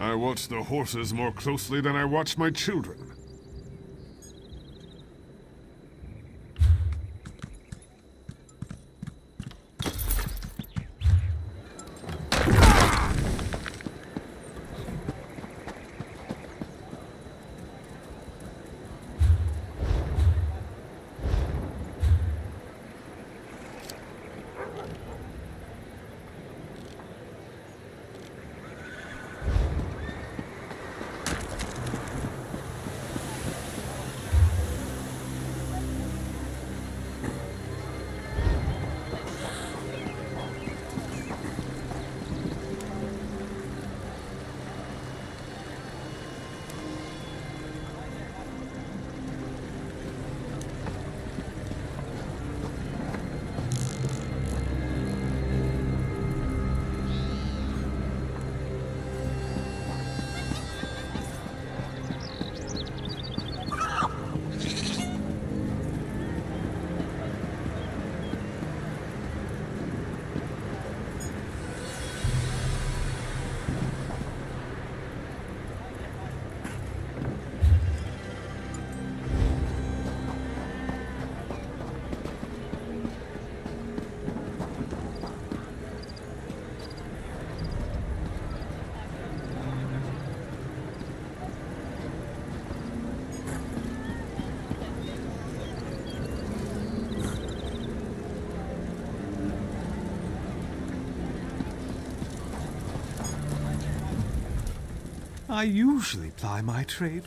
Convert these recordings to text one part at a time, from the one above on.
I watch the horses more closely than I watch my children. I usually ply my trade.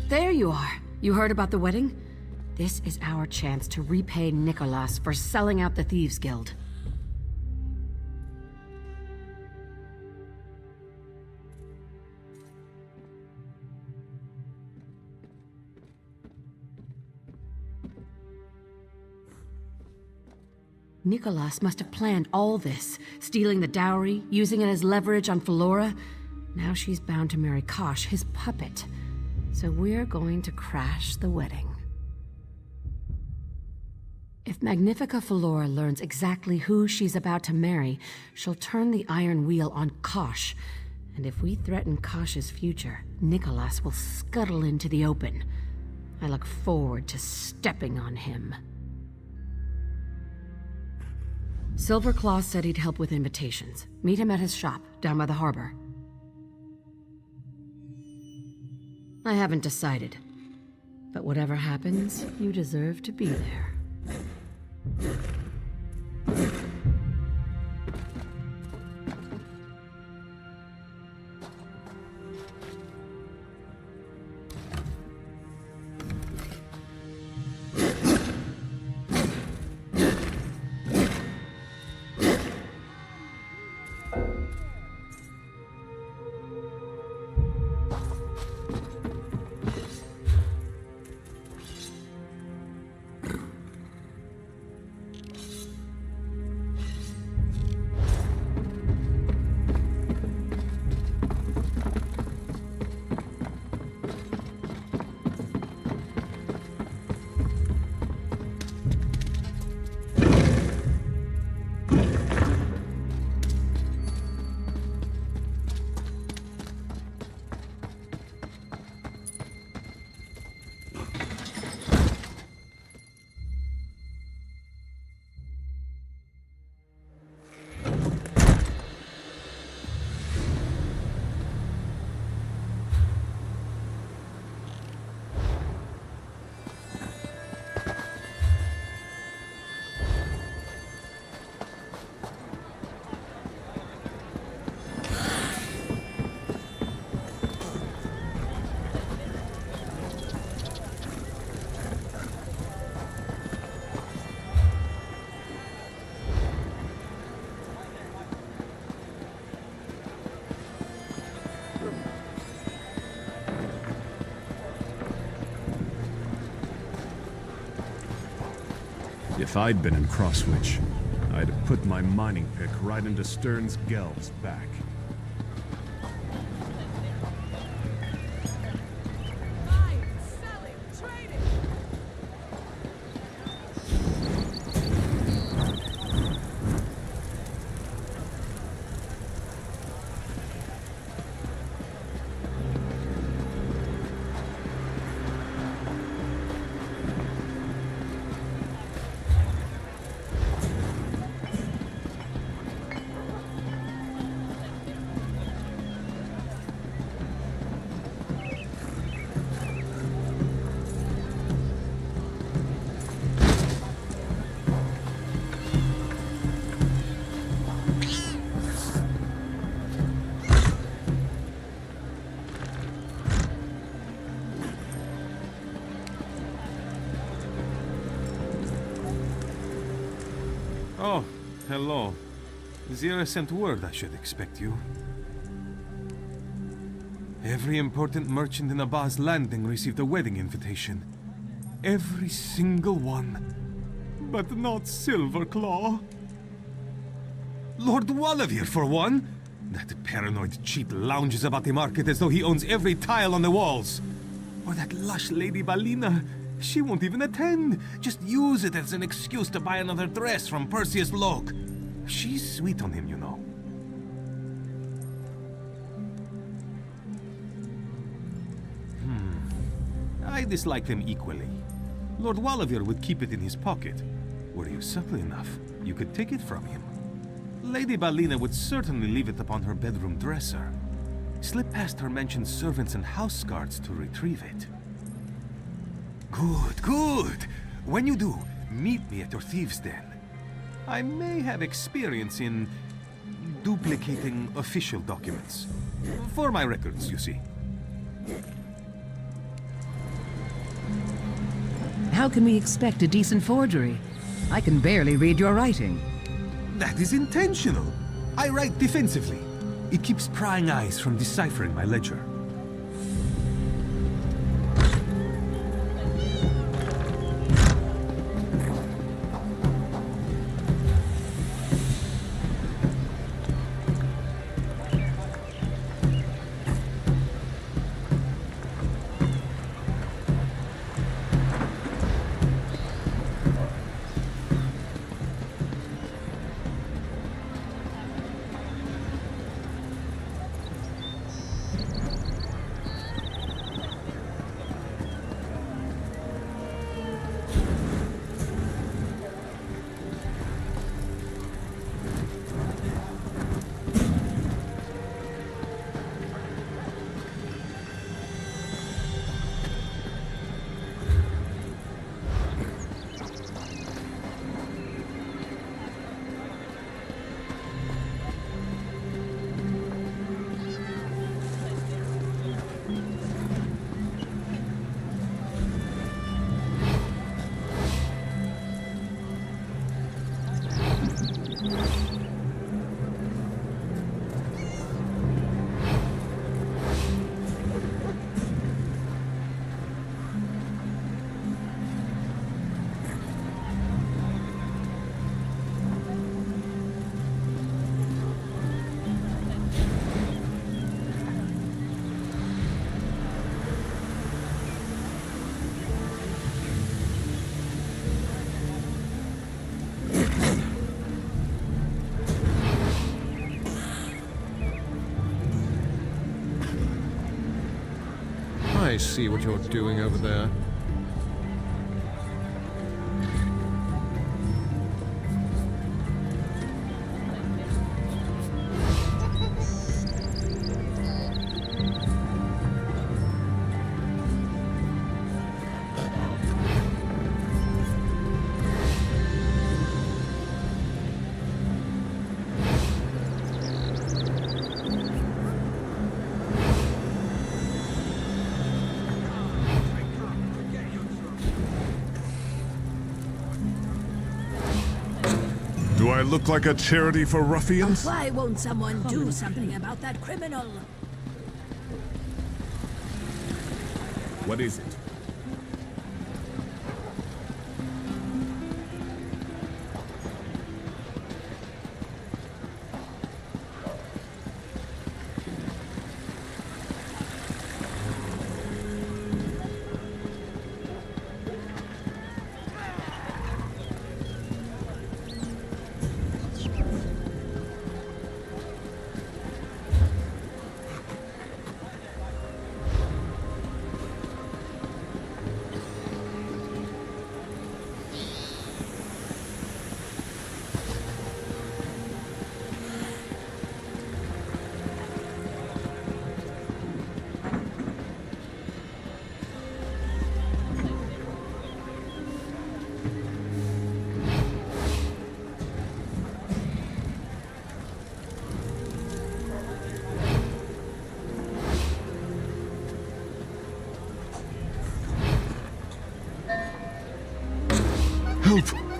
There you are. You heard about the wedding? This is our chance to repay Nicholas for selling out the Thieves Guild. Nicholas must have planned all this, stealing the dowry, using it as leverage on Flora. Now she's bound to marry Kosh, his puppet. So we're going to crash the wedding. If Magnifica Flora learns exactly who she's about to marry, she'll turn the iron wheel on Kosh. And if we threaten Kosh's future, Nicholas will scuttle into the open. I look forward to stepping on him. Silverclaw said he'd help with invitations. Meet him at his shop, down by the harbor. I haven't decided. But whatever happens, you deserve to be there. If I'd been in Crosswitch, I'd have put my mining pick right into Stern's Gel's back. Buying, selling, trading. Oh, hello. Zira sent word I should expect you. Every important merchant in Abba's Landing received a wedding invitation. Every single one. But not Silverclaw. Lord Wallavier, for one. That paranoid cheat lounges about the market as though he owns every tile on the walls. Or that lush Lady Balina. She won't even attend. Just use it as an excuse to buy another dress from Perseus Locke. She's sweet on him, you know. I dislike them equally. Lord Wallavier would keep it in his pocket. Were you subtle enough, you could take it from him. Lady Balina would certainly leave it upon her bedroom dresser. Slip past her mansion's servants and house guards to retrieve it. Good, good. When you do, meet me at your thieves' den. I may have experience in duplicating official documents. For my records, you see. How can we expect a decent forgery? I can barely read your writing. That is intentional. I write defensively. It keeps prying eyes from deciphering my ledger. I see what you're doing over there. Do I look like a charity for ruffians? Why won't someone do something about that criminal? What is it?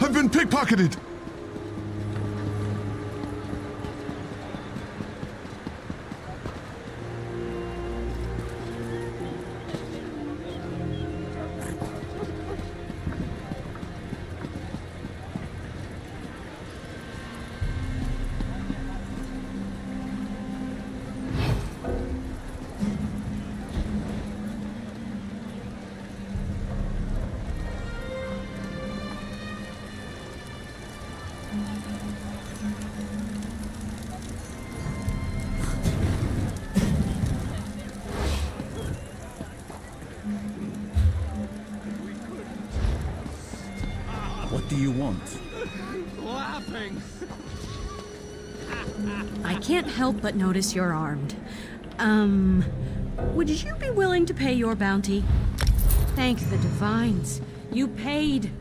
I've been pickpocketed! What do you want? Laughing! I can't help but notice you're armed. Would you be willing to pay your bounty? Thank the Divines. You paid.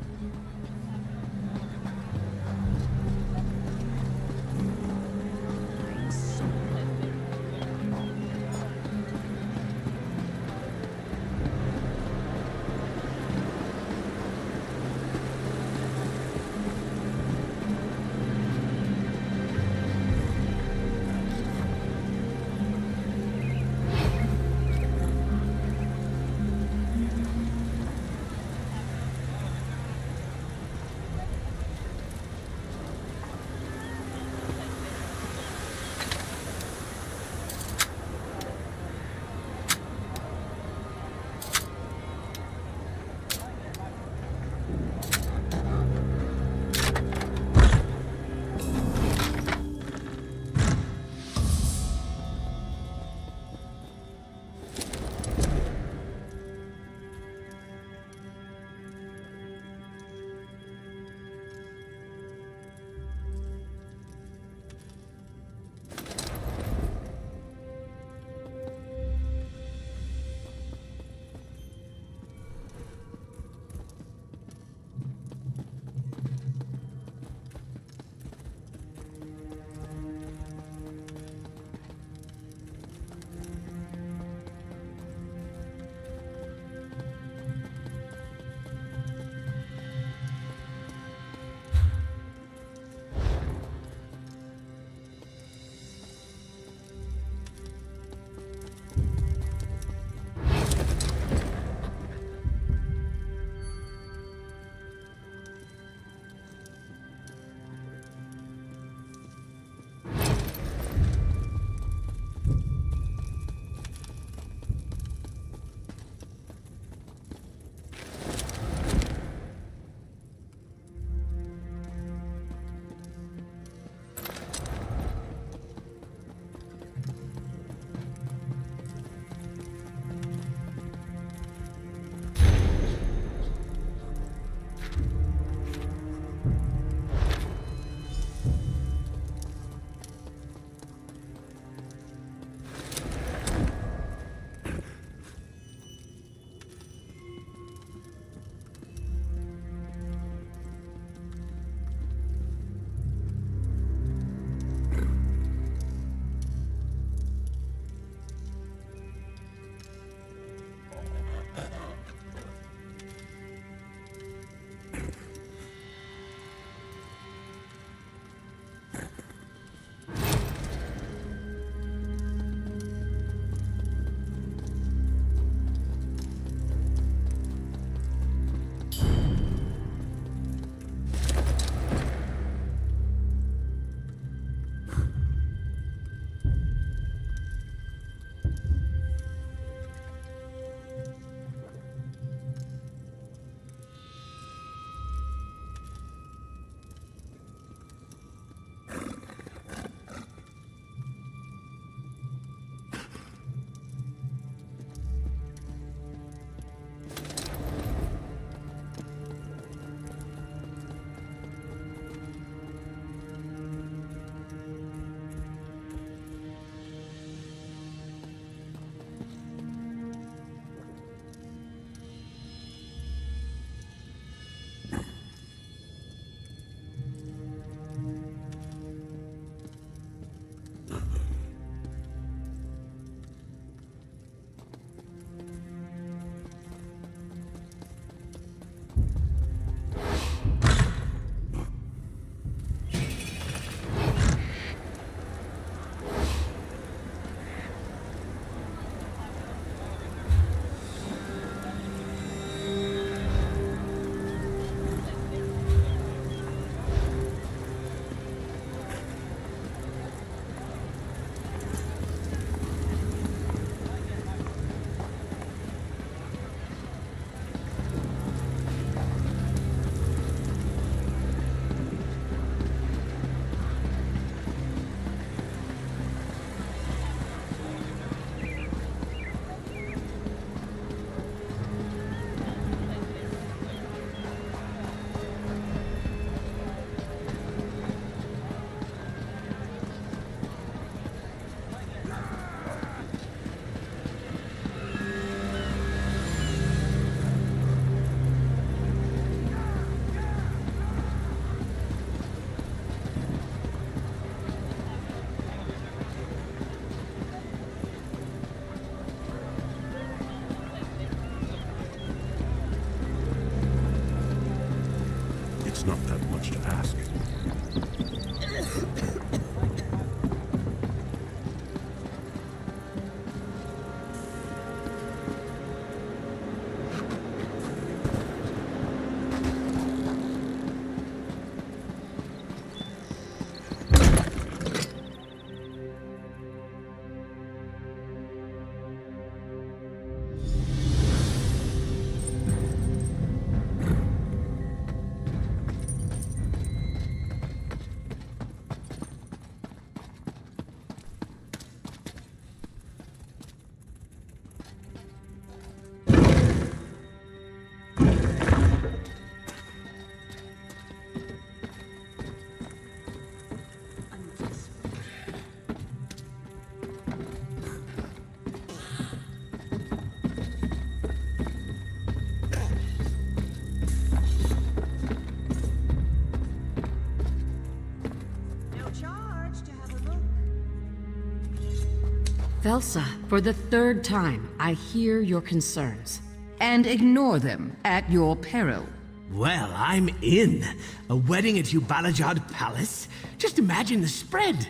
Velsa, for the third time, I hear your concerns. And ignore them at your peril. Well, I'm in. A wedding at Ubalajad Palace? Just imagine the spread.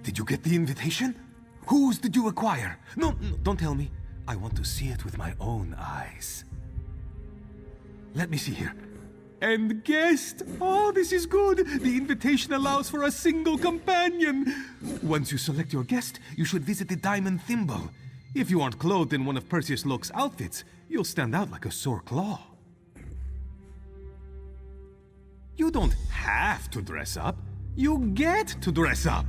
Did you get the invitation? Whose did you acquire? No, don't tell me. I want to see it with my own eyes. Let me see here. And guest! Oh, this is good! The invitation allows for a single companion! Once you select your guest, you should visit the Diamond Thimble. If you aren't clothed in one of Perseus Locke's outfits, you'll stand out like a sore claw. You don't have to dress up. You get to dress up!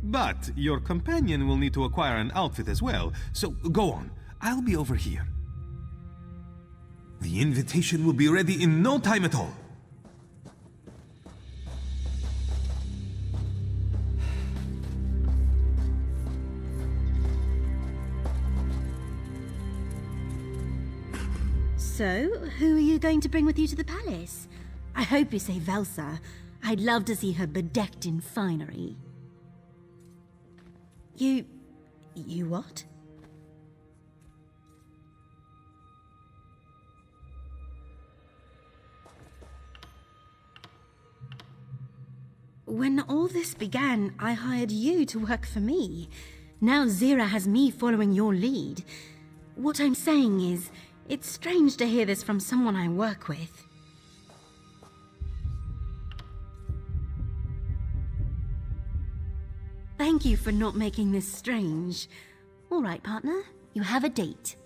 But your companion will need to acquire an outfit as well, so go on. I'll be over here. The invitation will be ready in no time at all. So, who are you going to bring with you to the palace? I hope you say Velsa. I'd love to see her bedecked in finery. You what? When all this began, I hired you to work for me. Now Zira has me following your lead. What I'm saying is, it's strange to hear this from someone I work with. Thank you for not making this strange. All right, partner, you have a date.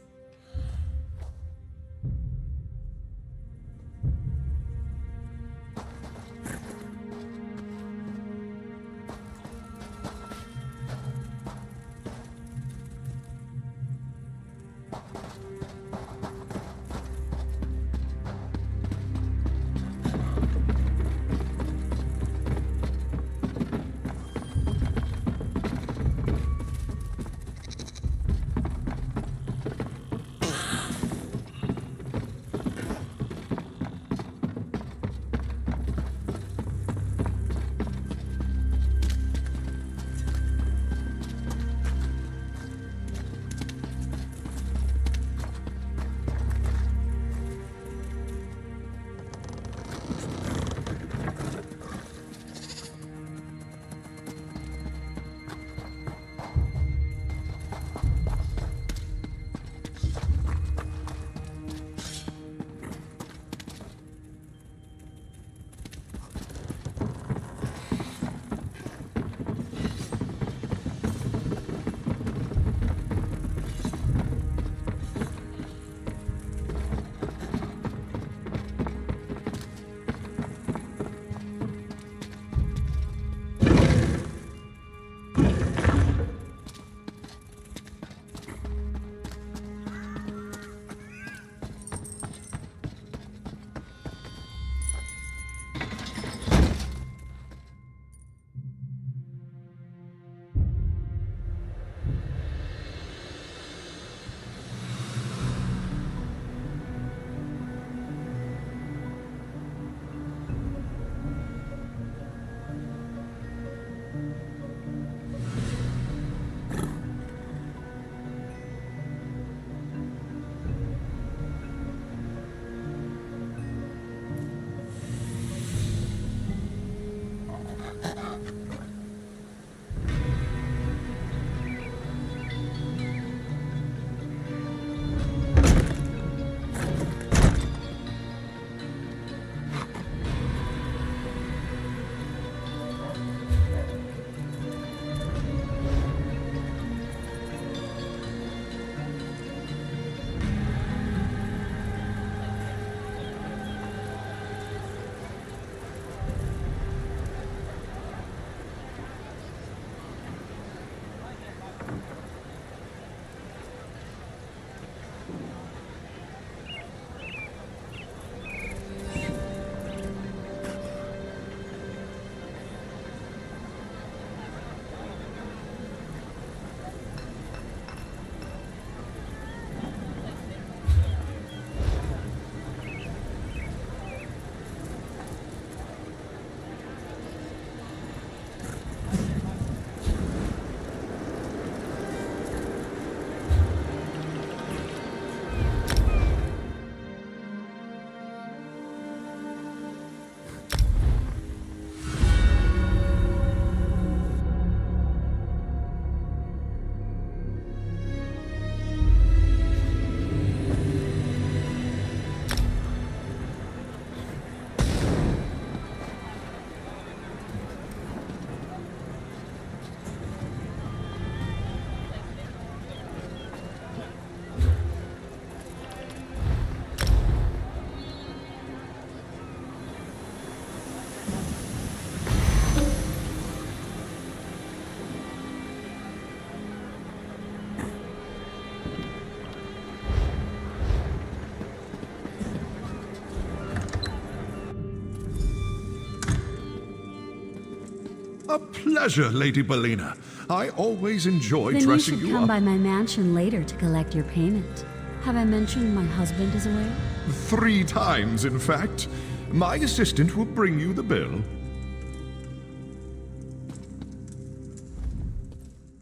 A pleasure, Lady Belina. I always enjoy Then you dressing should you come up. by my mansion later to collect your payment. Have I mentioned my husband is away? 3 times, in fact. My assistant will bring you the bill.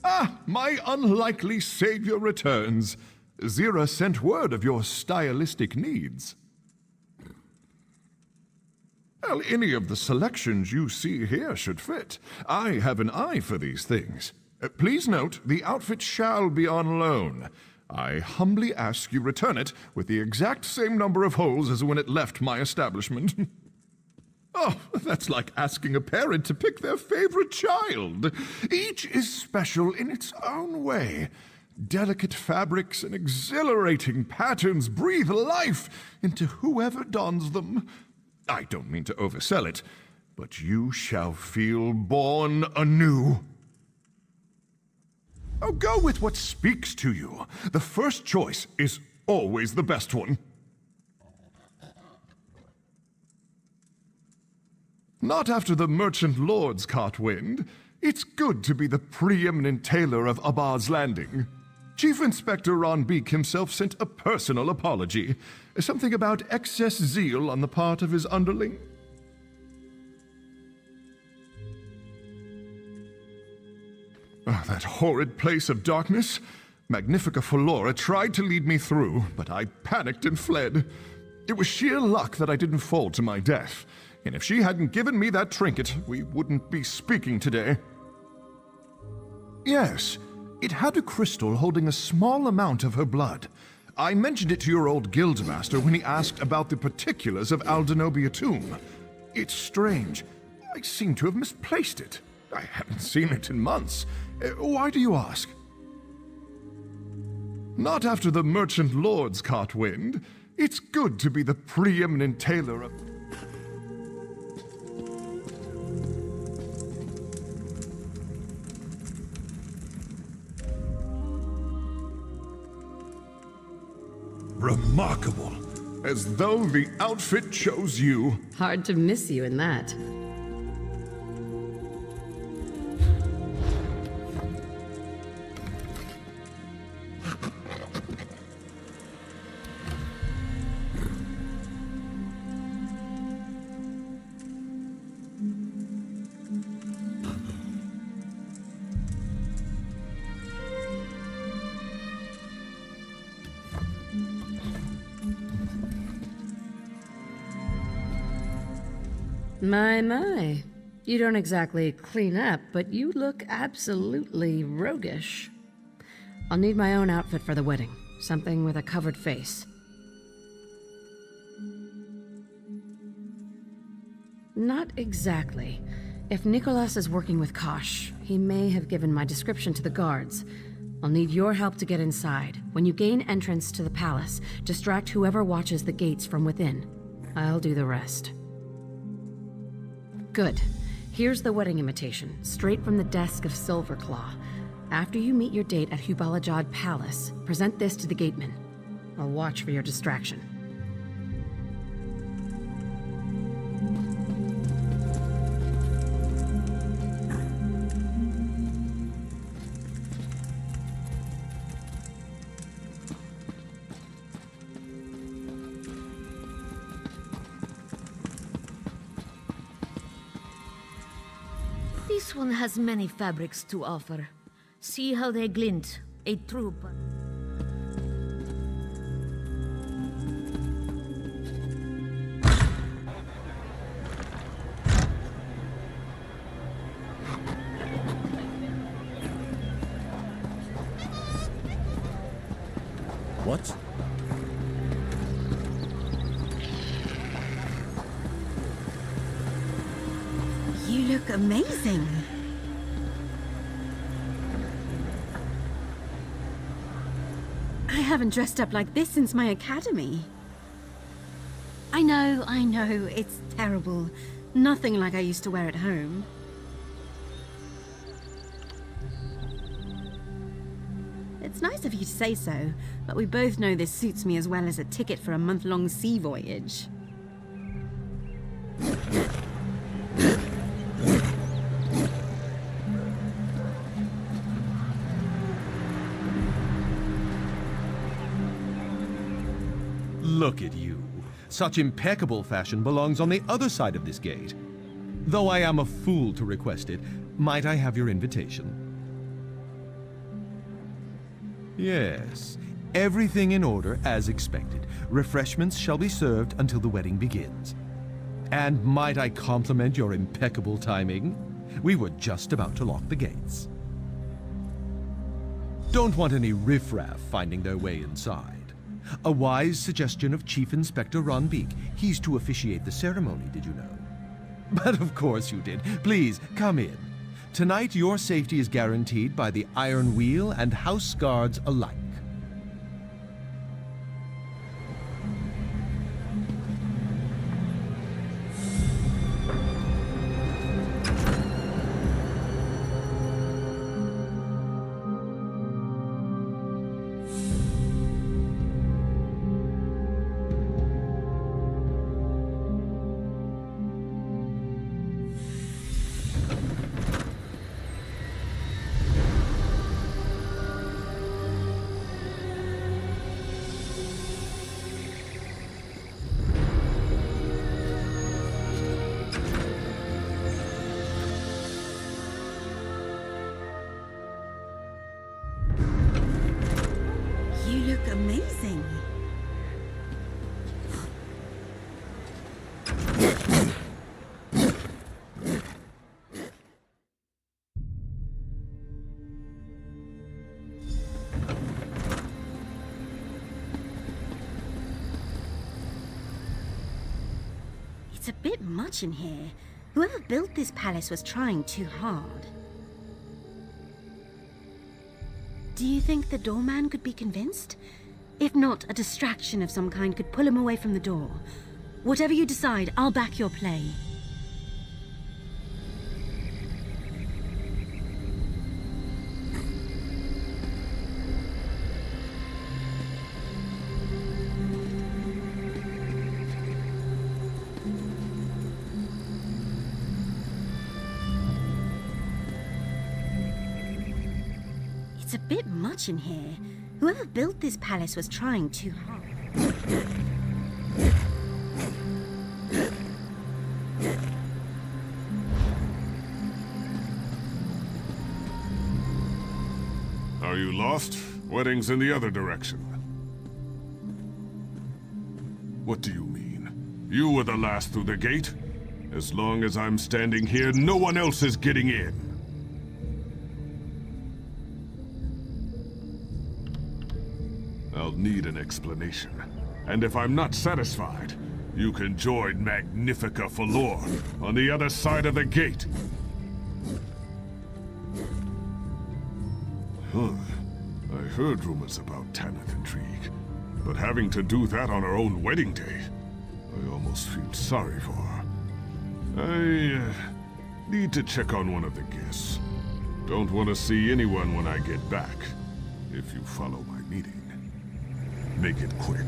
Ah, my unlikely savior returns. Zira sent word of your stylistic needs. Well, any of the selections you see here should fit. I have an eye for these things. Please note, the outfit shall be on loan. I humbly ask you return it with the exact same number of holes as when it left my establishment. Oh, that's like asking a parent to pick their favorite child. Each is special in its own way. Delicate fabrics and exhilarating patterns breathe life into whoever dons them. I don't mean to oversell it, but you shall feel born anew. Oh, go with what speaks to you. The first choice is always the best one. Not after the merchant lords caught wind. It's good to be the preeminent tailor of Abba's Landing. Chief Inspector Ron Beek himself sent a personal apology. Something about excess zeal on the part of his underling. Oh, that horrid place of darkness. Magnifica Flora tried to lead me through, but I panicked and fled. It was sheer luck that I didn't fall to my death. And if she hadn't given me that trinket, we wouldn't be speaking today. Yes, it had a crystal holding a small amount of her blood. I mentioned it to your old guildmaster when he asked about the particulars of Aldenobia tomb. It's strange. I seem to have misplaced it. I haven't seen it in months. Why do you ask? Not after the merchant lords caught wind. It's good to be the preeminent tailor of... Remarkable. As though the outfit chose you. Hard to miss you in that. My. You don't exactly clean up, but you look absolutely roguish. I'll need my own outfit for the wedding. Something with a covered face. Not exactly. If Nicholas is working with Kosh, he may have given my description to the guards. I'll need your help to get inside. When you gain entrance to the palace, distract whoever watches the gates from within. I'll do the rest. Good. Here's the wedding invitation, straight from the desk of Silverclaw. After you meet your date at Hubalajad Palace, present this to the gateman. I'll watch for your distraction. This one has many fabrics to offer. See how they glint. A true... What? You look amazing. I haven't dressed up like this since my academy. I know, it's terrible. Nothing like I used to wear at home. It's nice of you to say so, but we both know this suits me as well as a ticket for a month-long sea voyage. Look at you. Such impeccable fashion belongs on the other side of this gate. Though I am a fool to request it, might I have your invitation? Yes, everything in order as expected. Refreshments shall be served until the wedding begins. And might I compliment your impeccable timing? We were just about to lock the gates. Don't want any riffraff finding their way inside. A wise suggestion of Chief Inspector Ron Beek. He's to officiate the ceremony, did you know? But of course you did. Please, come in. Tonight your safety is guaranteed by the Iron Wheel and House Guards alike. You look amazing. It's a bit much in here. Whoever built this palace was trying too hard. Do you think the doorman could be convinced? If not, a distraction of some kind could pull him away from the door. Whatever you decide, I'll back your play. It's a bit much in here. Whoever built this palace was trying too hard. Are you lost? Wedding's in the other direction. What do you mean? You were the last through the gate? As long as I'm standing here, no one else is getting in. I'll need an explanation. And if I'm not satisfied, you can join Magnifica Falor on the other side of the gate. Huh. I heard rumors about Tanith intrigue, but having to do that on her own wedding day, I almost feel sorry for her. I need to check on one of the guests. Don't want to see anyone when I get back, if you follow my meeting. Make it quick.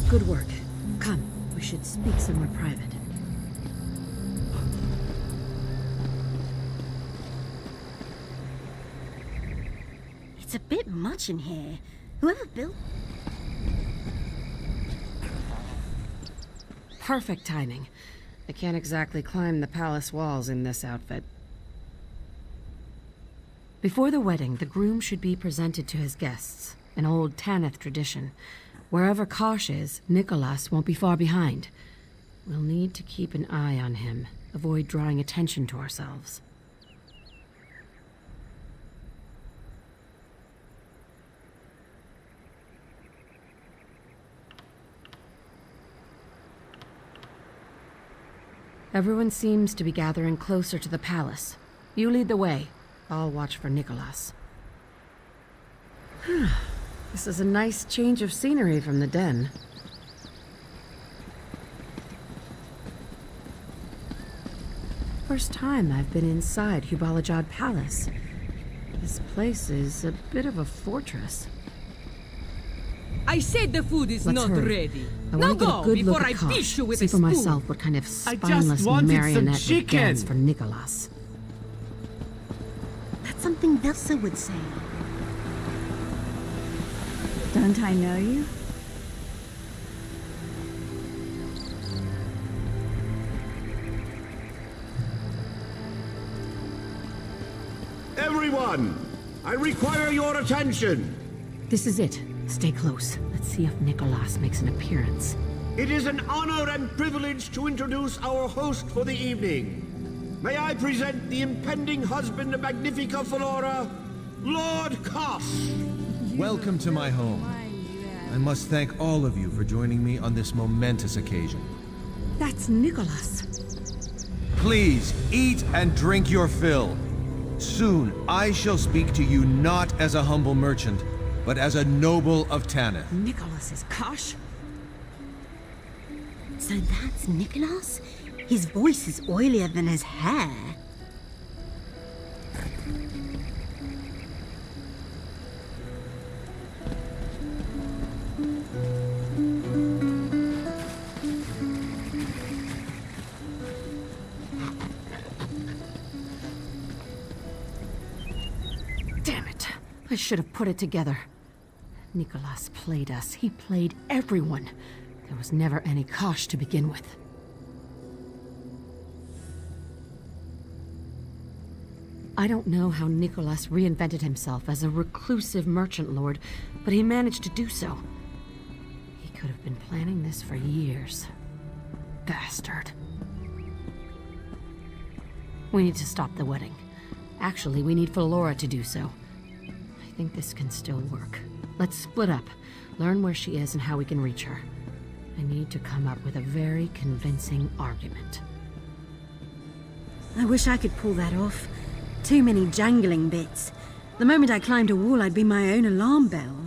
Good work. Come, we should speak somewhere private. It's a bit much in here. Whoever built... Perfect timing. I can't exactly climb the palace walls in this outfit. Before the wedding, the groom should be presented to his guests, an old Tanith tradition. Wherever Kosh is, Nicholas won't be far behind. We'll need to keep an eye on him, avoid drawing attention to ourselves. Everyone seems to be gathering closer to the palace. You lead the way. I'll watch for Nicholas. This is a nice change of scenery from the den. First time I've been inside Hubalajad Palace. This place is a bit of a fortress. I said the food is Let's not hurry. ready. I Now want to get go a good before look I at Kosh, beat you with see a for spoon. myself what kind of I just spineless wanted some marionette chicken. dance for Nicholas. That's something Vilsa would say. Don't I know you? Everyone! I require your attention! This is it. Stay close. Let's see if Nicholas makes an appearance. It is an honor and privilege to introduce our host for the evening. May I present the impending husband of Magnifica Flora, Lord Kosh. Welcome to my home. I must thank all of you for joining me on this momentous occasion. That's Nicholas. Please, eat and drink your fill. Soon, I shall speak to you not as a humble merchant, but as a noble of Tanith. Nicholas is Kosh? So that's Nicholas? His voice is oilier than his hair. Damn it. I should have put it together. Nicholas played us. He played everyone. There was never any Kosh to begin with. I don't know how Nicholas reinvented himself as a reclusive merchant lord, but he managed to do so. He could have been planning this for years. Bastard. We need to stop the wedding. Actually, we need Flora to do so. I think this can still work. Let's split up, learn where she is and how we can reach her. I need to come up with a very convincing argument. I wish I could pull that off. Too many jangling bits. The moment I climbed a wall, I'd be my own alarm bell.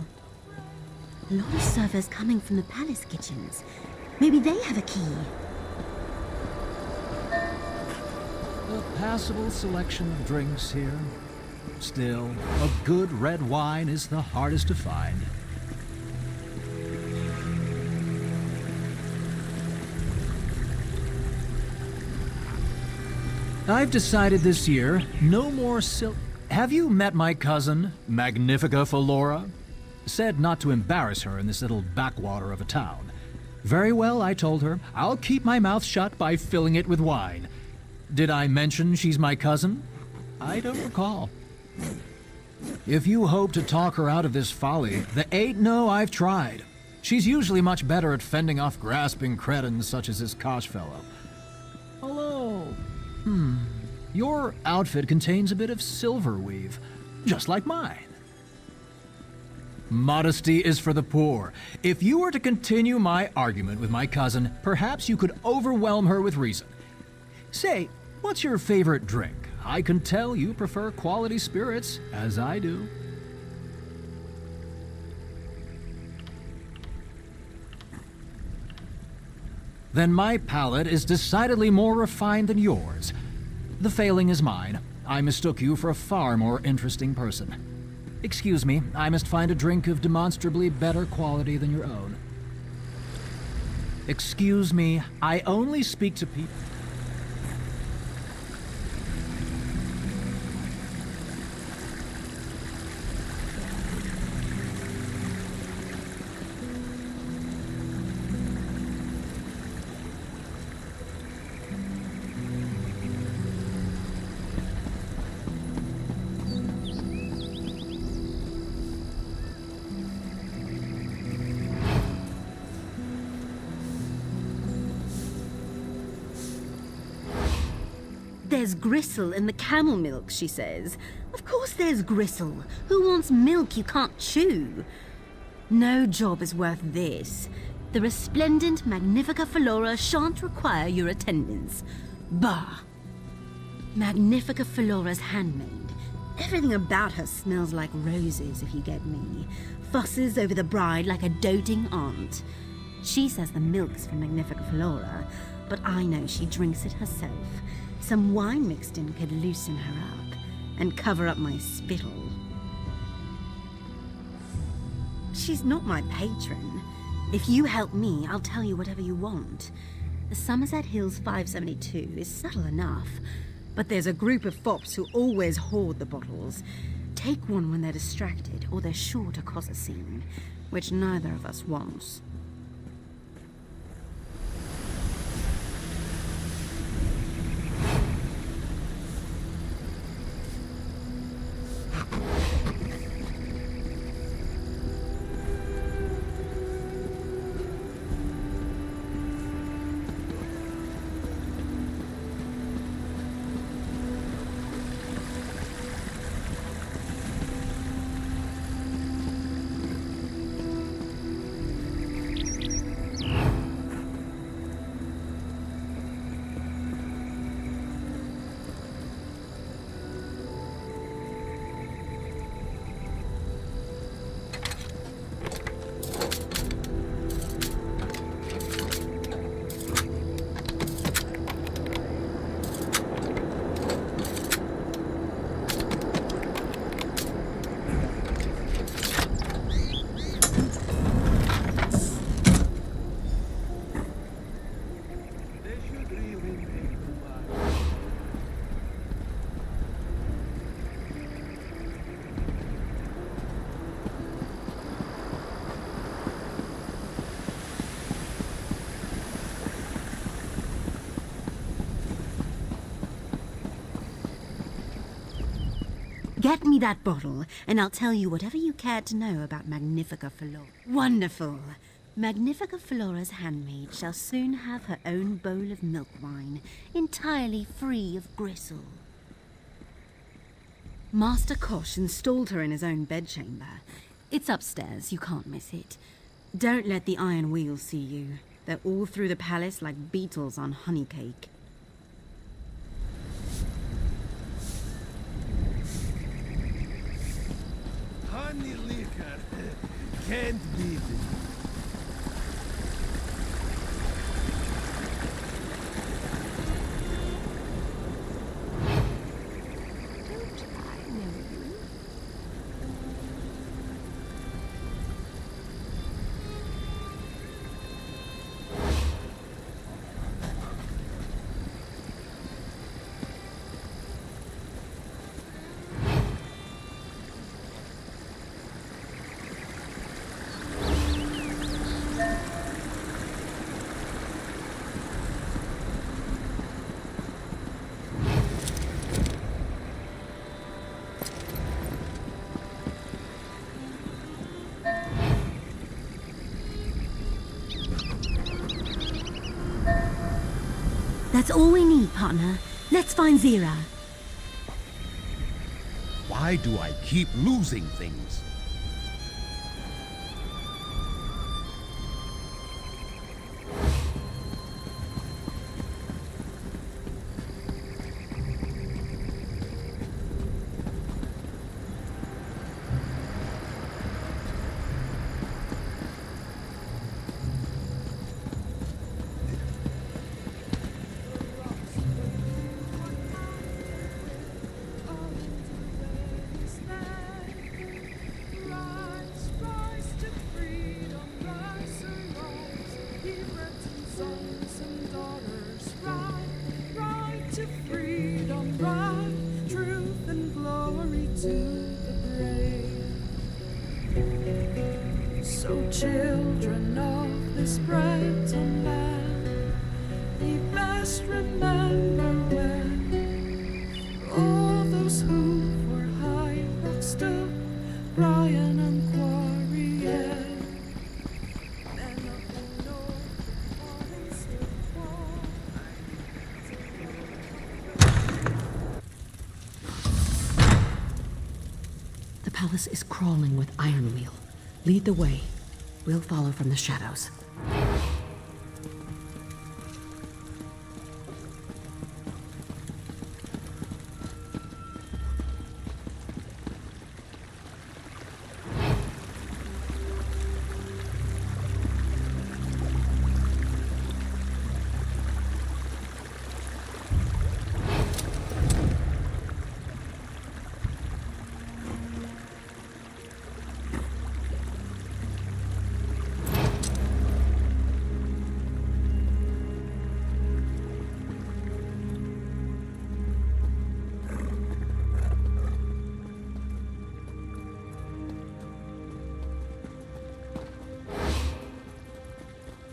A lot of servers coming from the palace kitchens. Maybe they have a key. A passable selection of drinks here. Still, a good red wine is the hardest to find. I've decided this year, no more Have you met my cousin, Magnifica Flora? Said not to embarrass her in this little backwater of a town. Very well, I told her. I'll keep my mouth shut by filling it with wine. Did I mention she's my cousin? I don't recall. If you hope to talk her out of this folly, the ain't no I've tried. She's usually much better at fending off grasping cretins such as this Kosh fellow. Hello. Your outfit contains a bit of silver weave, just like mine. Modesty is for the poor. If you were to continue my argument with my cousin, perhaps you could overwhelm her with reason. Say, what's your favorite drink? I can tell you prefer quality spirits, as I do. Then my palate is decidedly more refined than yours. The failing is mine. I mistook you for a far more interesting person. Excuse me, I must find a drink of demonstrably better quality than your own. Excuse me, I only speak to people. There's gristle in the camel milk, she says. Of course there's gristle. Who wants milk you can't chew? No job is worth this. The resplendent Magnifica Flora shan't require your attendance. Bah! Magnifica Flora's handmaid. Everything about her smells like roses, if you get me. Fusses over the bride like a doting aunt. She says the milk's from Magnifica Flora, but I know she drinks it herself. Some wine mixed in could loosen her up and cover up my spittle. She's not my patron. If you help me, I'll tell you whatever you want. The Somerset Hills 572 is subtle enough. But there's a group of fops who always hoard the bottles. Take one when they're distracted, or they're sure to cause a scene, which neither of us wants. Get me that bottle, and I'll tell you whatever you care to know about Magnifica Flora. Wonderful! Magnifica Flora's handmaid shall soon have her own bowl of milk wine, entirely free of gristle. Master Kosh installed her in his own bedchamber. It's upstairs, you can't miss it. Don't let the Iron Wheel see you. They're all through the palace like beetles on honey cake. Honey liquor. Can't beat it. That's all we need, partner. Let's find Zira. Why do I keep losing things? Children of this Breton land, ye best remember when all those who for High Rock stood, Brian and Quarrier, men of the north, always stood war. The palace is crawling with Iron Wheel. Lead the way. We'll follow from the shadows.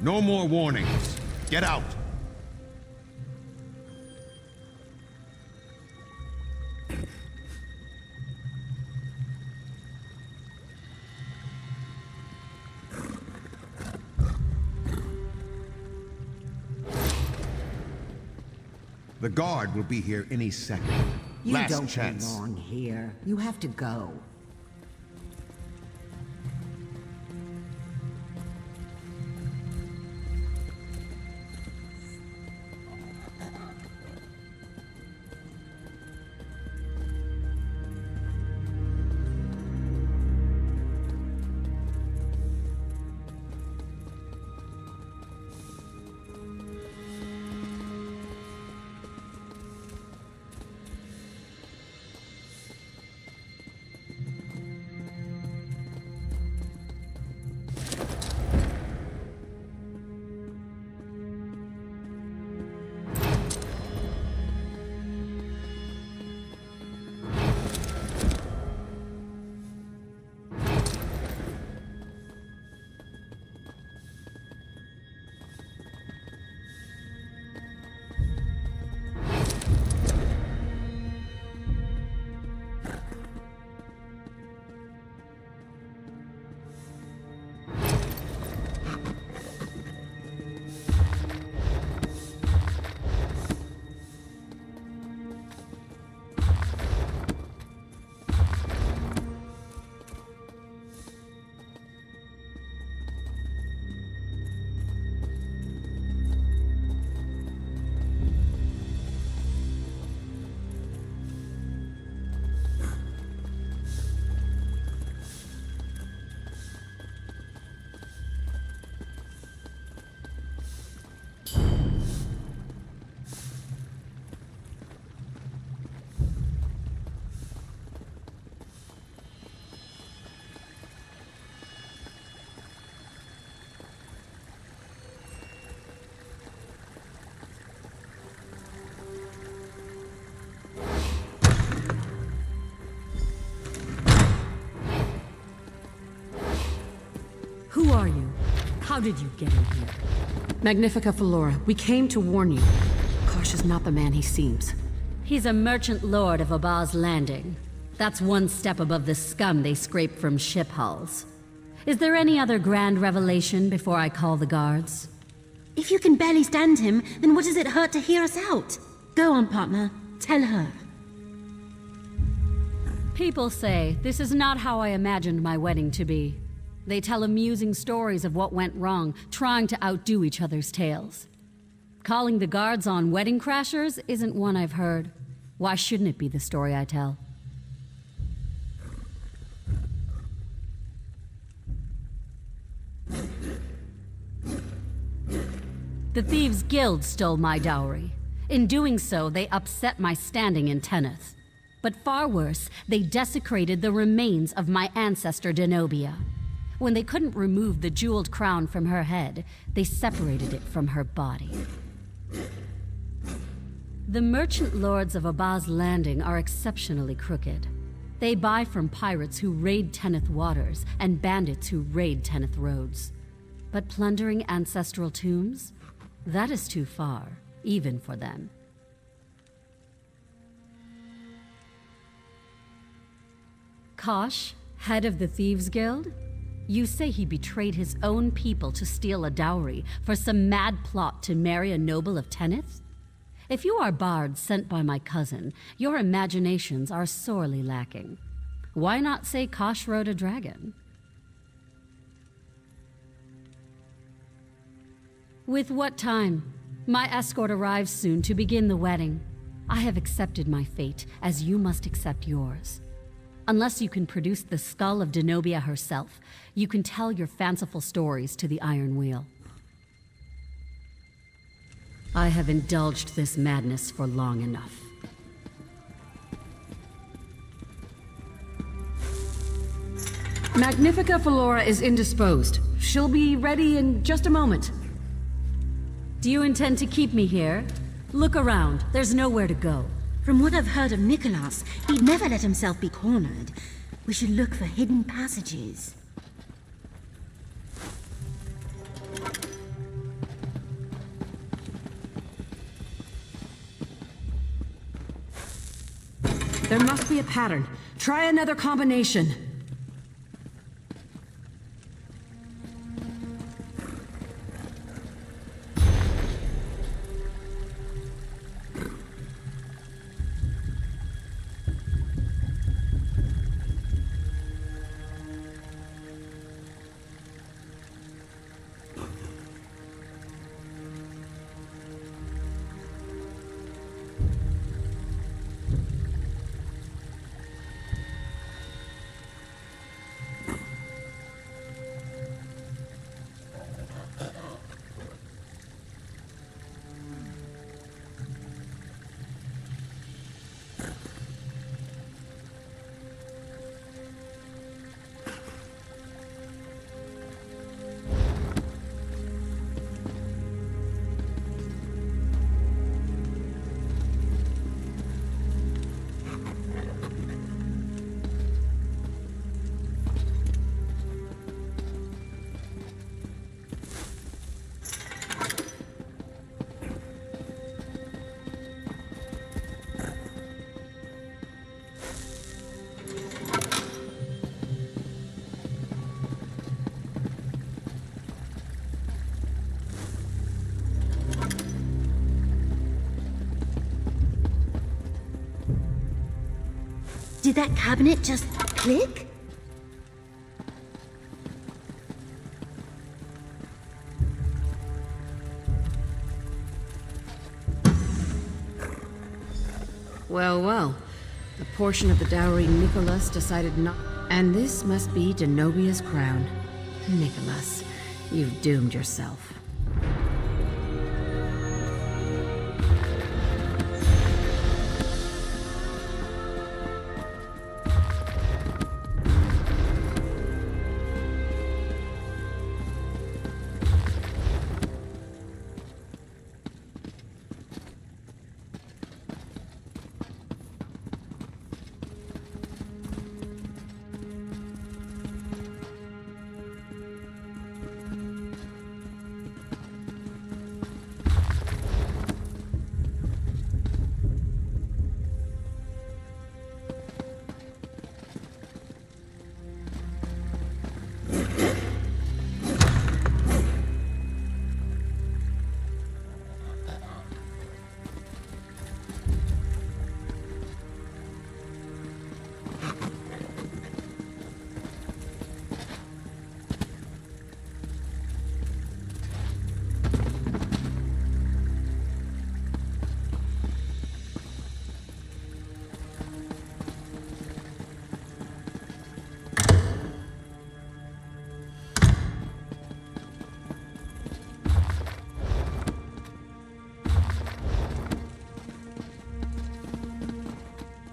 No more warnings. Get out! The guard will be here any second. You Last don't chance. belong here. You have to go. Who are you? How did you get in here? Magnifica Flora, we came to warn you. Kosh is not the man he seems. He's a merchant lord of Abaz Landing. That's one step above the scum they scrape from ship hulls. Is there any other grand revelation before I call the guards? If you can barely stand him, then what does it hurt to hear us out? Go on, partner. Tell her. People say this is not how I imagined my wedding to be. They tell amusing stories of what went wrong, trying to outdo each other's tales. Calling the guards on wedding crashers isn't one I've heard. Why shouldn't it be the story I tell? The Thieves' Guild stole my dowry. In doing so, they upset my standing in Tenneth. But far worse, they desecrated the remains of my ancestor Denobia. When they couldn't remove the jeweled crown from her head, they separated it from her body. The merchant lords of Abaz Landing are exceptionally crooked. They buy from pirates who raid Tenneth waters and bandits who raid Tenneth roads. But plundering ancestral tombs? That is too far, even for them. Kosh, head of the Thieves' Guild? You say he betrayed his own people to steal a dowry for some mad plot to marry a noble of Tenneth? If you are bards sent by my cousin, your imaginations are sorely lacking. Why not say Kosh rode a dragon? With what time? My escort arrives soon to begin the wedding. I have accepted my fate, as you must accept yours. Unless you can produce the skull of Denobia herself, you can tell your fanciful stories to the Iron Wheel. I have indulged this madness for long enough. Magnifica Flora is indisposed. She'll be ready in just a moment. Do you intend to keep me here? Look around. There's nowhere to go. From what I've heard of Nicholas, he'd never let himself be cornered. We should look for hidden passages. There must be a pattern. Try another combination. Did that cabinet just click? Well, well. The portion of the dowry Nicholas decided not... And this must be Denobia's crown. Nicholas, you've doomed yourself.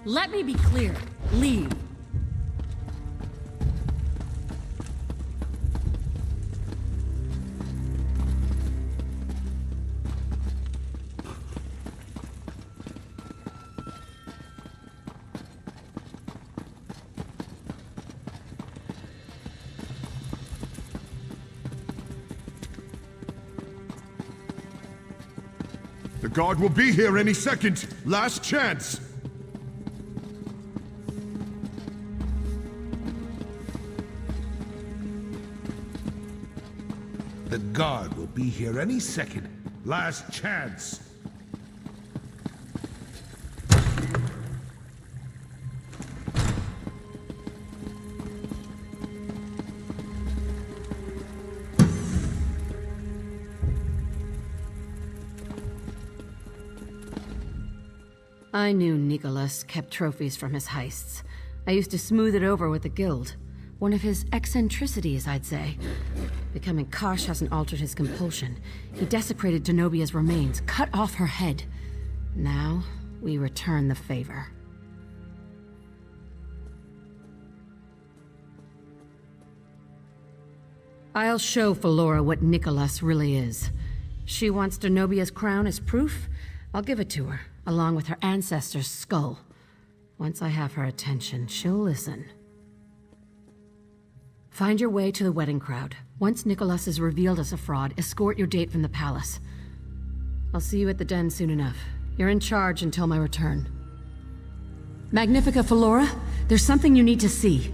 Let me be clear. Leave. The guard will be here any second. Last chance. The guard will be here any second. Last chance. I knew Nicholas kept trophies from his heists. I used to smooth it over with the guild. One of his eccentricities, I'd say. Becoming Kosh hasn't altered his compulsion. He desecrated Denobia's remains, cut off her head. Now, we return the favor. I'll show Fallora what Nicholas really is. She wants Denobia's crown as proof. I'll give it to her, along with her ancestor's skull. Once I have her attention, she'll listen. Find your way to the wedding crowd. Once Nicholas is revealed as a fraud, escort your date from the palace. I'll see you at the den soon enough. You're in charge until my return. Magnifica Flora, there's something you need to see.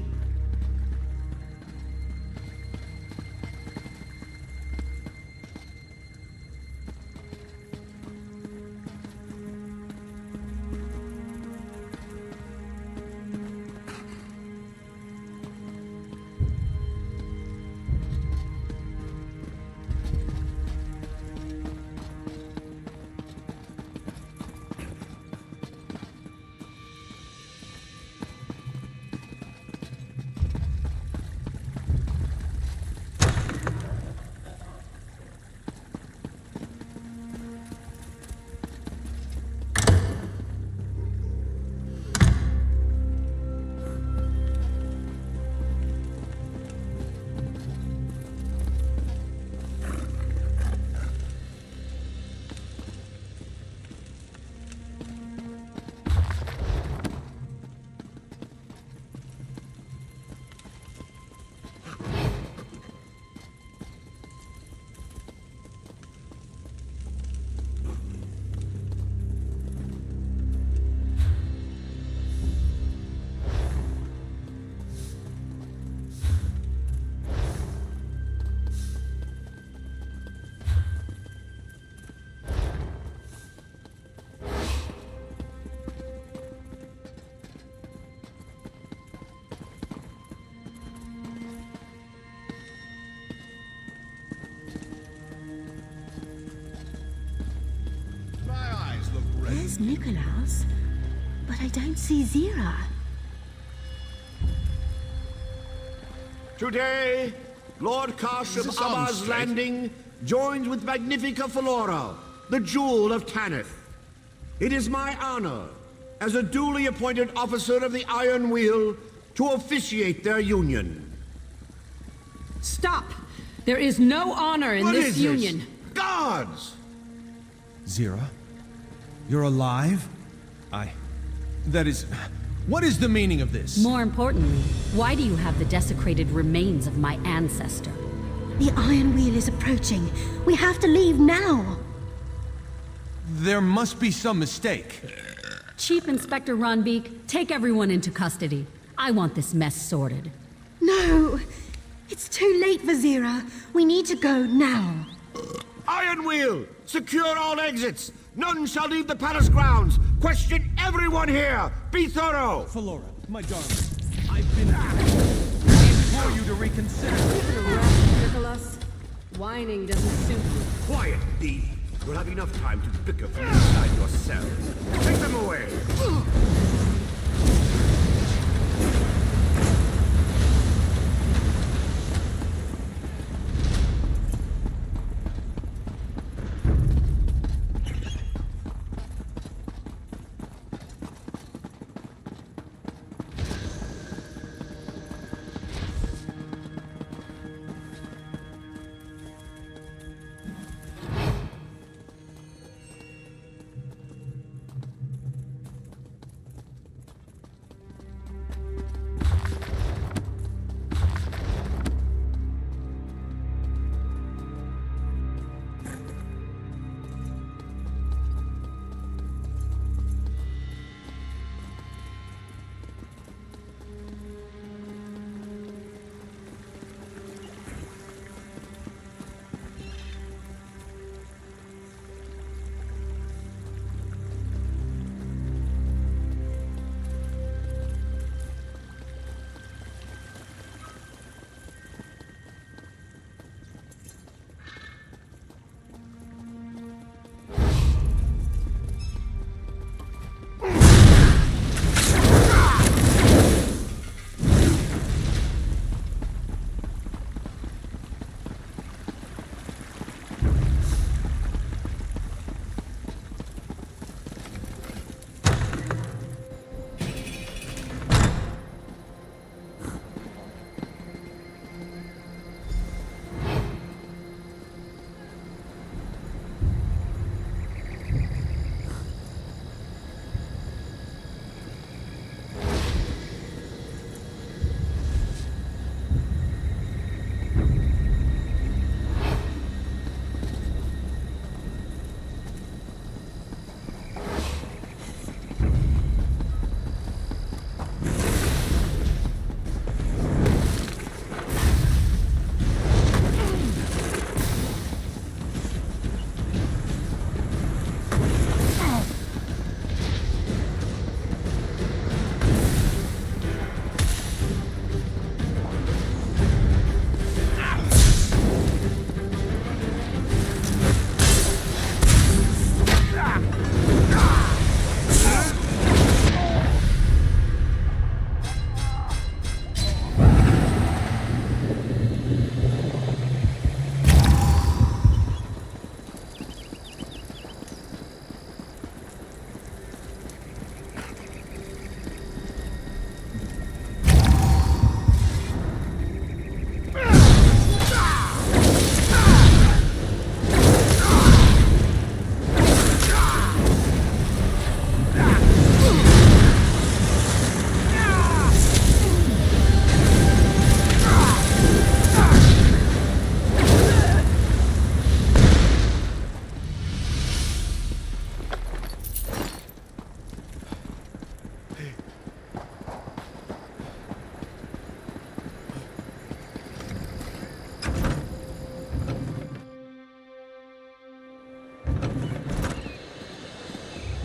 There's Nicholas, but I don't see Zira. Today, Lord Kosh of Abba's Landing joins with Magnifica Flora, the Jewel of Tanith. It is my honor, as a duly appointed officer of the Iron Wheel, to officiate their union. Stop! There is no honor in this union. Guards! Zira? You're alive? That is... What is the meaning of this? More importantly, why do you have the desecrated remains of my ancestor? The Iron Wheel is approaching. We have to leave now. There must be some mistake. Chief Inspector Ronbeek, take everyone into custody. I want this mess sorted. No! It's too late for Zira. We need to go now. Iron Wheel! Secure all exits! None shall leave the palace grounds! Question everyone here! Be thorough! Flora, my darling, I've been... I implore you to reconsider. Nicholas, whining doesn't suit you. Quiet, thief! You'll have enough time to bicker from inside yourselves. Take them away!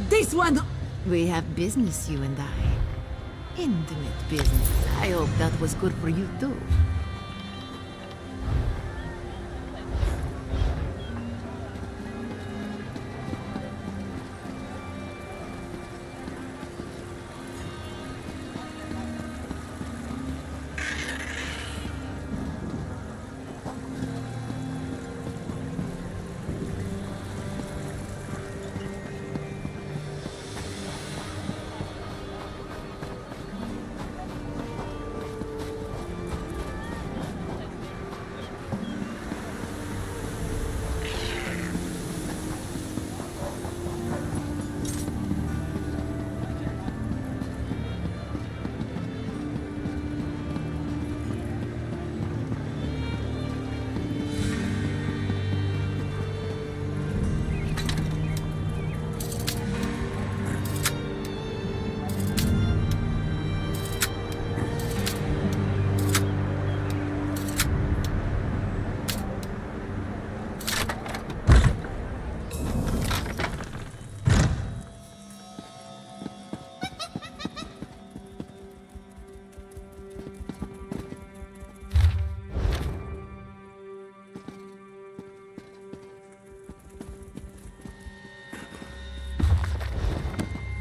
This one! We have business, you and I. Intimate business. I hope that was good for you, too.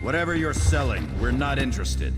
Whatever you're selling, we're not interested.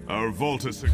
Our vault is...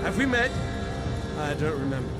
Have we met? I don't remember.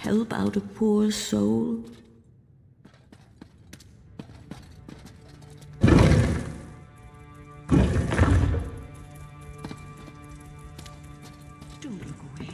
help out a poor soul? Don't look away.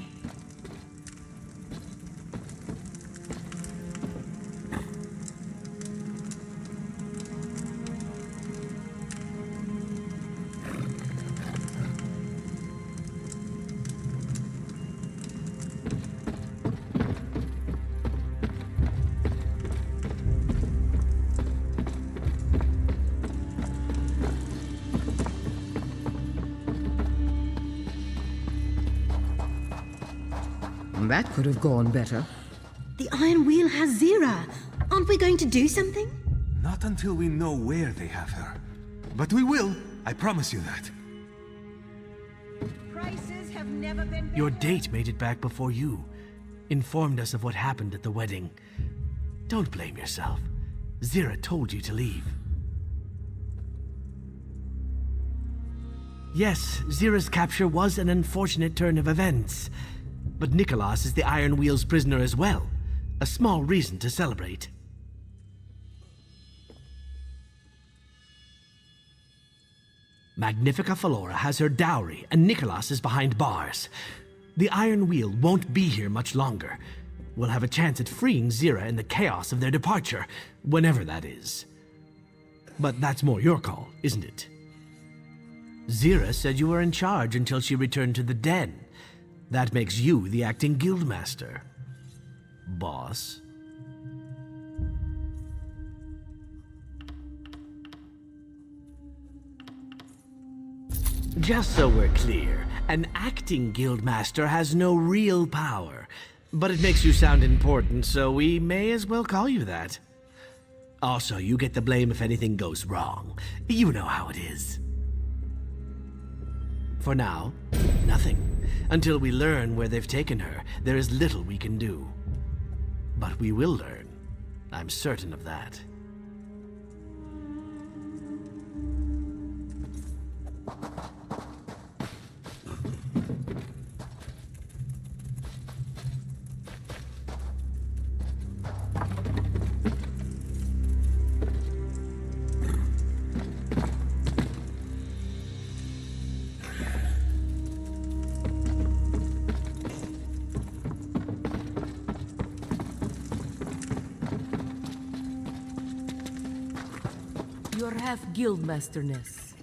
That could have gone better. The Iron Wheel has Zira. Aren't we going to do something? Not until we know where they have her. But we will, I promise you that. Prices have never been Your date made it back before you. Informed us of what happened at the wedding. Don't blame yourself. Zira told you to leave. Yes, Zira's capture was an unfortunate turn of events. But Nicholas is the Iron Wheel's prisoner as well. A small reason to celebrate. Magnifica Flora has her dowry, and Nicholas is behind bars. The Iron Wheel won't be here much longer. We'll have a chance at freeing Zira in the chaos of their departure, whenever that is. But that's more your call, isn't it? Zira said you were in charge until she returned to the den. That makes you the acting guildmaster. Boss. Just so we're clear, an acting guildmaster has no real power. But it makes you sound important, so we may as well call you that. Also, you get the blame if anything goes wrong. You know how it is. For now, nothing. Until we learn where they've taken her, there is little we can do. But we will learn. I'm certain of that. Your half guildmasterness.